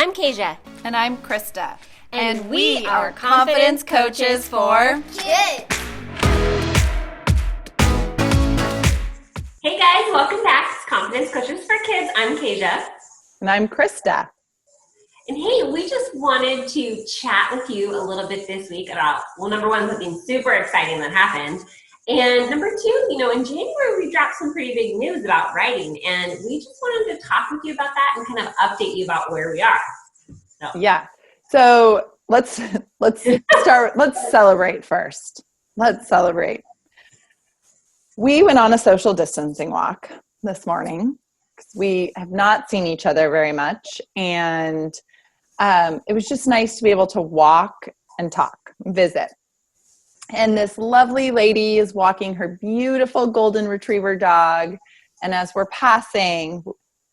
I'm Kasia. And I'm Krista. And we are confidence coaches for kids. Hey guys, welcome back to Confidence Coaches for Kids. I'm Kasia. And I'm Krista. And hey, we just wanted to chat with you a little bit this week about, well, number one, something super exciting that happened. And number two, in January, we dropped some pretty big news about writing. And we just wanted to talk with you about that and kind of update you about where we are. Yeah. So let's start. Let's celebrate first. Let's celebrate. We went on a social distancing walk this morning because we have not seen each other very much. And it was just nice to be able to walk and talk, visit. And this lovely lady is walking her beautiful golden retriever dog. And as we're passing,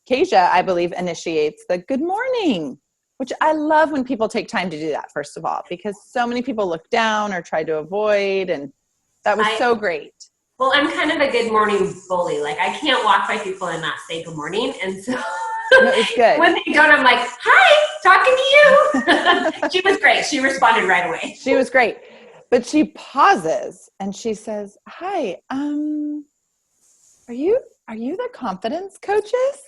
Kasia, I believe, initiates the good morning, which I love when people take time to do that, first of all, because so many people look down or try to avoid. And that was so great. Well, I'm kind of a good morning bully. Like, I can't walk by people and not say good morning. And so it's good. When they don't, I'm like, hi, talking to you. She was great. She responded right away. She was great. But she pauses and she says, hi, are you the confidence coaches?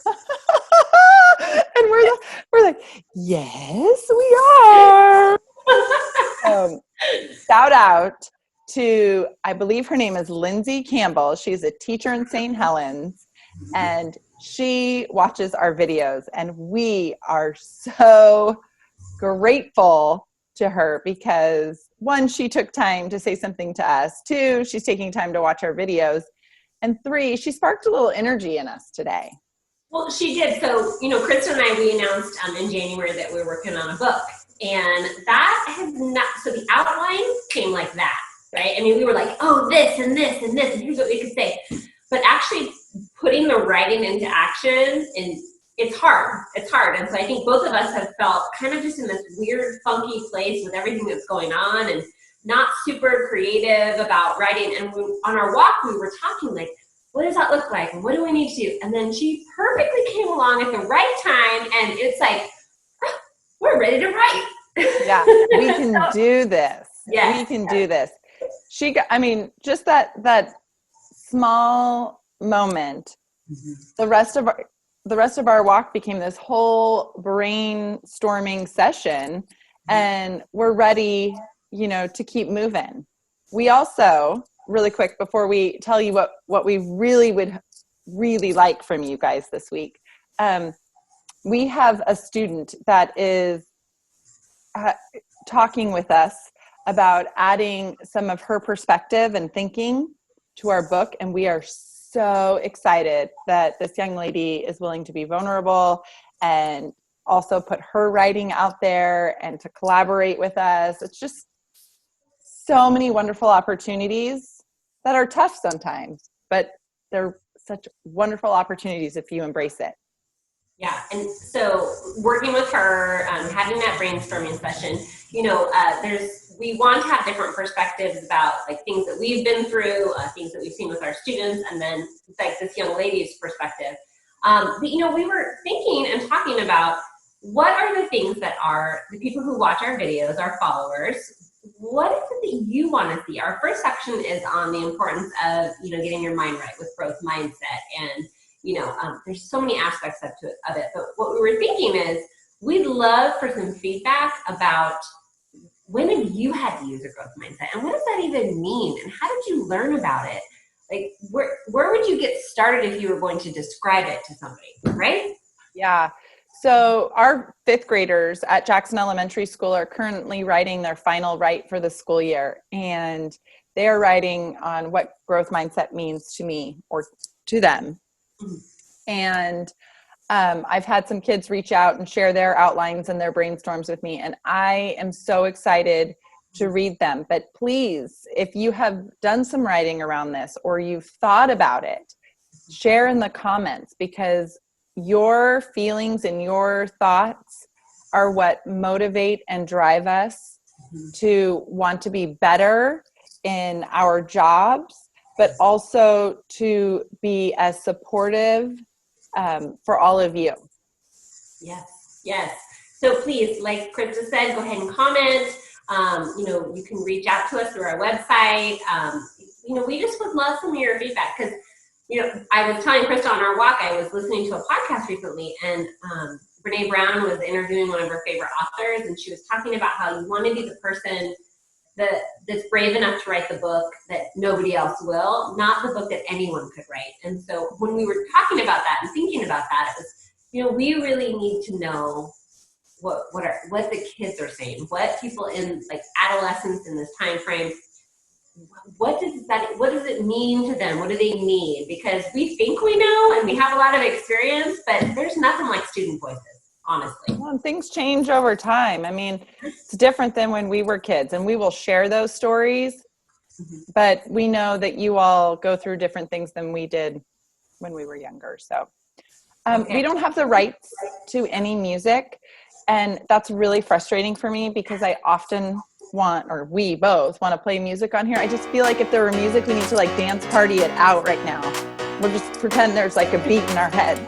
And we're like, yes, we are. Shout out to, I believe her name is Lindsay Campbell. She's a teacher in St. Helens, and she watches our videos, and we are so grateful to her because, one, she took time to say something to us. Two, she's taking time to watch our videos. And three, she sparked a little energy in us today. Well, she did. So, Krista and I, we announced in January that we were working on a book. And that has not, so the outline came like that, right? I mean, we were like, oh, this and this and this, and here's what we could say. But actually putting the writing into action, and it's hard. It's hard. And so I think both of us have felt kind of just in this weird, funky place with everything that's going on and not super creative about writing. And on our walk, we were talking like, what does that look like? And what do we need to do? And then she perfectly came along at the right time. And it's like, we're ready to write. Yeah, we can do this. Yes. We can do this. Just that small moment, the rest of our walk became this whole brainstorming session, and we're ready, to keep moving. We also, really quick, before we tell you what we would really like from you guys this week, we have a student that is talking with us about adding some of her perspective and thinking to our book, and we are so excited that this young lady is willing to be vulnerable and also put her writing out there and to collaborate with us. It's just so many wonderful opportunities that are tough sometimes, but they're such wonderful opportunities if you embrace it. Yeah, and so working with her, having that brainstorming session, we want to have different perspectives about like things that we've been through, things that we've seen with our students, and then like this young lady's perspective. But we were thinking and talking about what are the things that are the people who watch our videos, our followers, what is it that you want to see? Our first section is on the importance of, getting your mind right with growth mindset. And, there's so many aspects of it. But what we were thinking is we'd love for some feedback about when have you had to use a growth mindset? And what does that even mean? And how did you learn about it? Like, where would you get started if you were going to describe it to somebody, right? Yeah. So our fifth graders at Jackson Elementary School are currently writing their final write for the school year. And they are writing on what growth mindset means to me or to them. Mm-hmm. And I've had some kids reach out and share their outlines and their brainstorms with me. And I am so excited to read them. But please, if you have done some writing around this or you've thought about it, share in the comments, because your feelings and your thoughts are what motivate and drive us to want to be better in our jobs, but also to be as supportive for all of you. Yes. Yes. So please, like Krista said, go ahead and comment. You can reach out to us through our website. We just would love some of your feedback because, I was telling Krista on our walk, I was listening to a podcast recently, and Brene Brown was interviewing one of her favorite authors, and she was talking about how you want to be the person that's brave enough to write the book that nobody else will, not the book that anyone could write. And so when we were talking about that and thinking about that, it was, we really need to know what the kids are saying, what people in like adolescence in this time frame, what does it mean to them? What do they need? Because we think we know and we have a lot of experience, but there's nothing like student voices, honestly. Well, and things change over time. I mean, it's different than when we were kids, and we will share those stories, but we know that you all go through different things than we did when we were younger. So we don't have the rights to any music, and that's really frustrating for me because I often we both want to play music on here. I just feel like if there were music, we need to like dance party it out right now. We'll just pretend there's like a beat in our heads.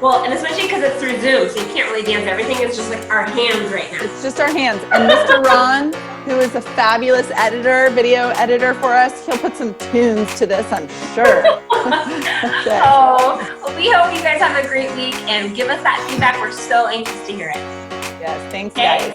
Well, and especially because it's through Zoom, so you can't really dance everything. It's just like our hands right now. It's just our hands. And Mr. Ron, who is a fabulous video editor for us, he'll put some tunes to this, I'm sure. Well, we hope you guys have a great week and give us that feedback. We're so anxious to hear it. Yes, thanks, guys.